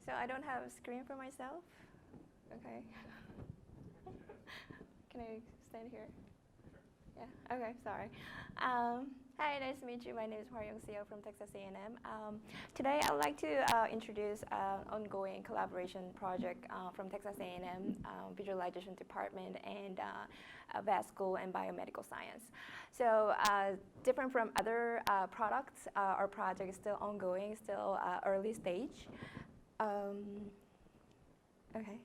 So I don't have a screen for myself? Okay. Can I stand here? Yeah, okay, sorry. Hi, nice to meet you. My name is Hwaryoung Seo from Texas A&M. Today I'd like to introduce an ongoing collaboration project from Texas A&M Visualization Department and Vascular and Biomedical Science. So different from other products, our project is still ongoing, still early stage. Okay.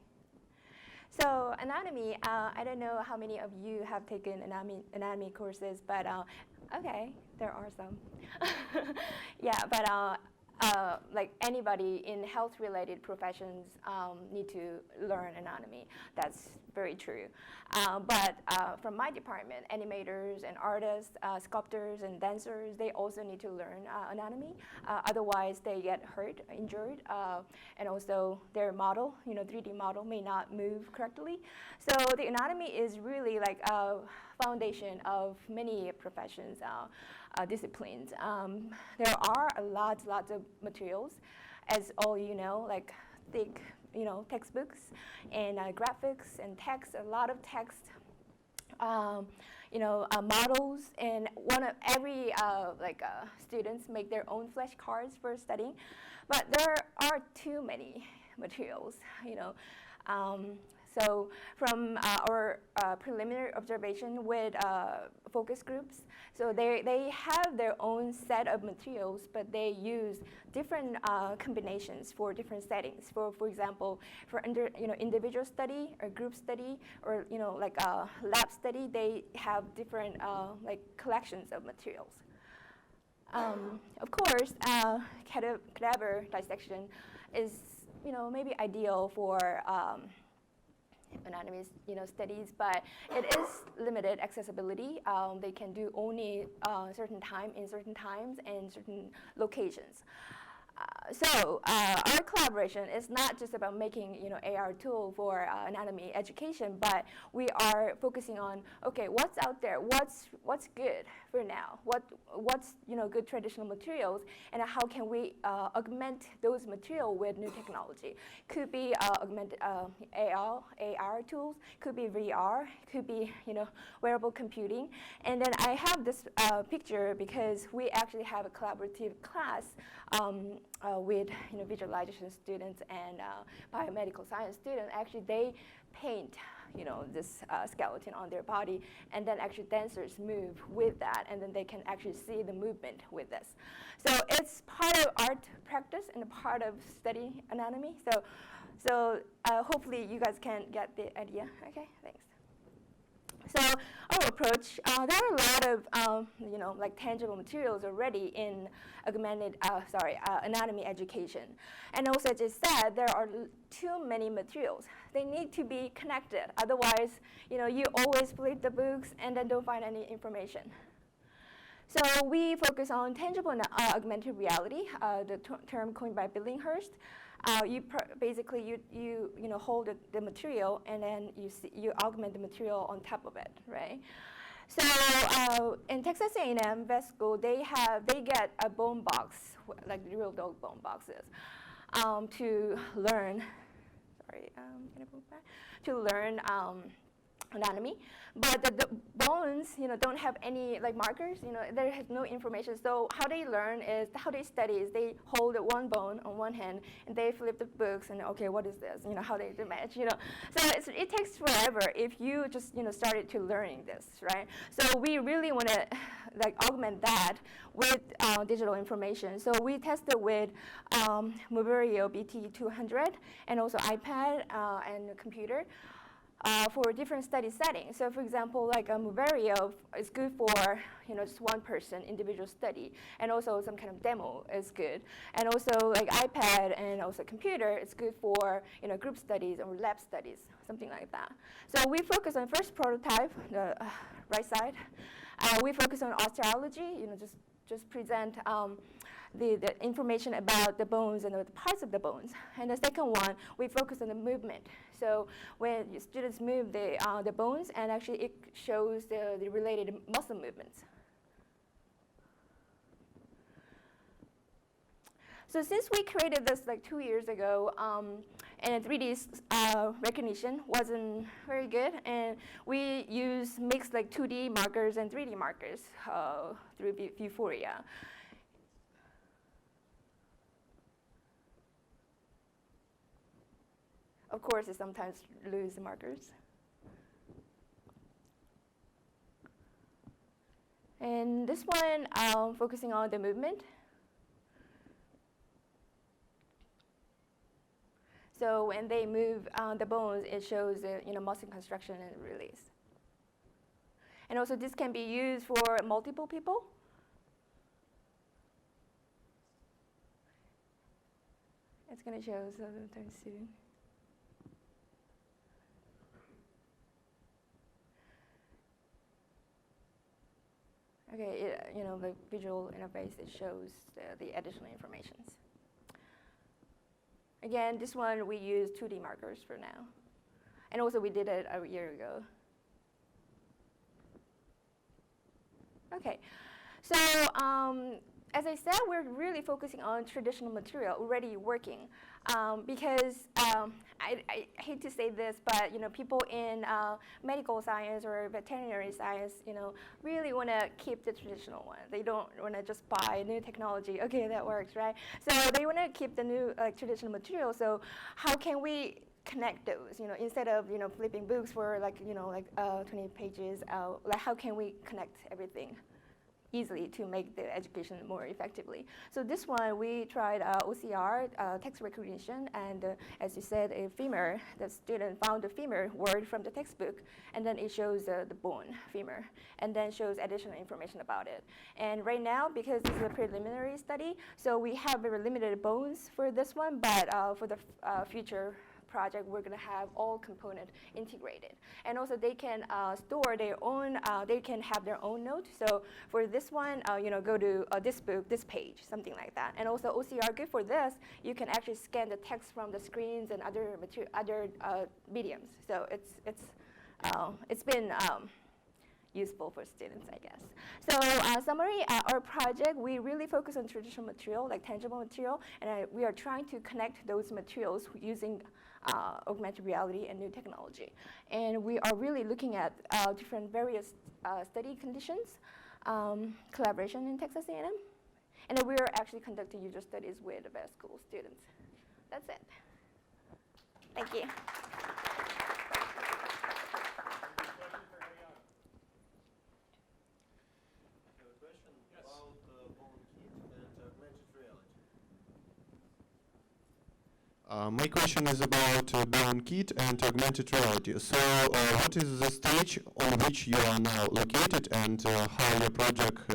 So anatomy, I don't know how many of you have taken anatomy courses, but okay, there are some. Yeah, but like anybody in health-related professions need to learn anatomy. That's very true. But from my department, animators and artists, sculptors and dancers, they also need to learn anatomy. Otherwise, they get hurt, injured, and also their model, 3D model, may not move correctly. So the anatomy is really like a foundation of many professions, disciplines. There are lots of materials, as all you know, like thick, textbooks and graphics and text, a lot of text, models, and every students make their own flashcards for studying, but there are too many materials, So from our preliminary observation with focus groups, so they have their own set of materials, but they use different combinations for different settings. For example, for individual study or group study or lab study, they have different collections of materials. Of course, cadaver dissection is maybe ideal for anatomy studies, but it is limited accessibility. They can do only certain time in certain times and certain locations. So our collaboration is not just about making AR tool for anatomy education, but we are focusing on, okay, what's out there, what's good for now, what's good traditional materials, and how can we augment those materials with new technology. Could be augmented AR tools, could be VR, could be wearable computing. And then I have this picture because we actually have a collaborative class with visualization students and biomedical science students. Actually, they paint this skeleton on their body, and then actually dancers move with that, and then they can actually see the movement with this. So it's part of art practice and a part of study anatomy. So hopefully you guys can get the idea. Okay, thanks. So our approach, there are a lot of tangible materials already in augmented, anatomy education. And also, as I said, there are too many materials. They need to be connected. Otherwise, you always flip the books and then don't find any information. So we focus on tangible and augmented reality, the term coined by Billinghurst. Basically you hold the material, and then you augment the material on top of it, right? So in Texas A&M vet school, they get a bone box, like the real dog bone boxes, to learn. Sorry, can I move back? To learn anatomy, but the bones, don't have any markers. There is no information. So how they learn is, how they study is, they hold one bone on one hand and they flip the books and okay, what is this? How they match. So it takes forever if you just started to learning this, right? So we really want to augment that with digital information. So we tested with Muberio BT200 and also iPad and computer. For different study settings. So for example, Muberio is good for just one person, individual study, and also some kind of demo is good. And also iPad and also computer, it's good for group studies or lab studies, something like that. So we focus on first prototype, the right side. We focus on osteology, just present the information about the bones and the parts of the bones. And the second one, we focus on the movement. So when students move the bones, and actually it shows the related muscle movements. So since we created this like 2 years ago, and 3D recognition wasn't very good, and we mixed like 2D markers and 3D markers through Vuforia. Of course, it sometimes lose the markers. And this one, focusing on the movement. So when they move the bones, it shows muscle construction and release. And also, this can be used for multiple people. It's going to show sometime soon. Okay, the visual interface, it shows the additional informations. Again, this one we use 2D markers for now. And also we did it a year ago. Okay, so as I said, we're really focusing on traditional material already working because I hate to say this, but people in medical science or veterinary science, really want to keep the traditional one. They don't want to just buy new technology. Okay, that works, right? So they want to keep the new traditional material. So how can we connect those? Instead of flipping books for 20 pages, like how can we connect everything easily to make the education more effectively? So this one, we tried OCR, text recognition, and as you said, a femur. The student found the femur word from the textbook, and then it shows the bone, femur, and then shows additional information about it. And right now, because this is a preliminary study, so we have very limited bones for this one, but for the future project, we're going to have all components integrated. And also they can store their own, they can have their own note. So for this one, go to this book, this page, something like that. And also OCR good for this, you can actually scan the text from the screens and other mediums. So it's been useful for students, I guess. So summary, our project, we really focus on traditional material, like tangible material, and we are trying to connect those materials using augmented reality and new technology. And we are really looking at different various study conditions, collaboration in Texas A&M, and we are actually conducting user studies with the vet school students. That's it. Thank you. My question is about Bone Kit and augmented reality. So what is the stage on which you are now located and how your product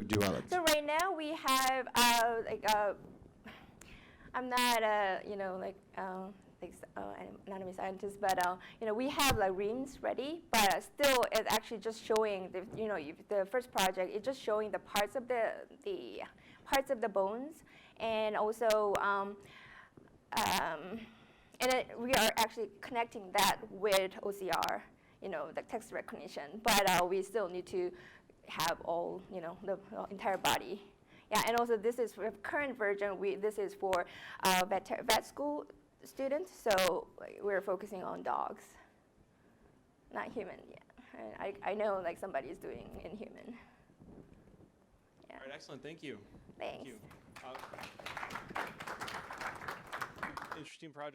developed? So right now we have I'm not an anatomy scientist, but we have like rings ready, but still it's actually just showing the first project, it's just showing the parts of the parts of the bones, and also we are actually connecting that with OCR, the text recognition, but we still need to have all, the entire body. Yeah, and also this is for current version, this is for vet school students, so we're focusing on dogs, not human yet. And I know like somebody is doing in human. Yeah. All right, excellent, thank you. Thanks. Thank you. Interesting project.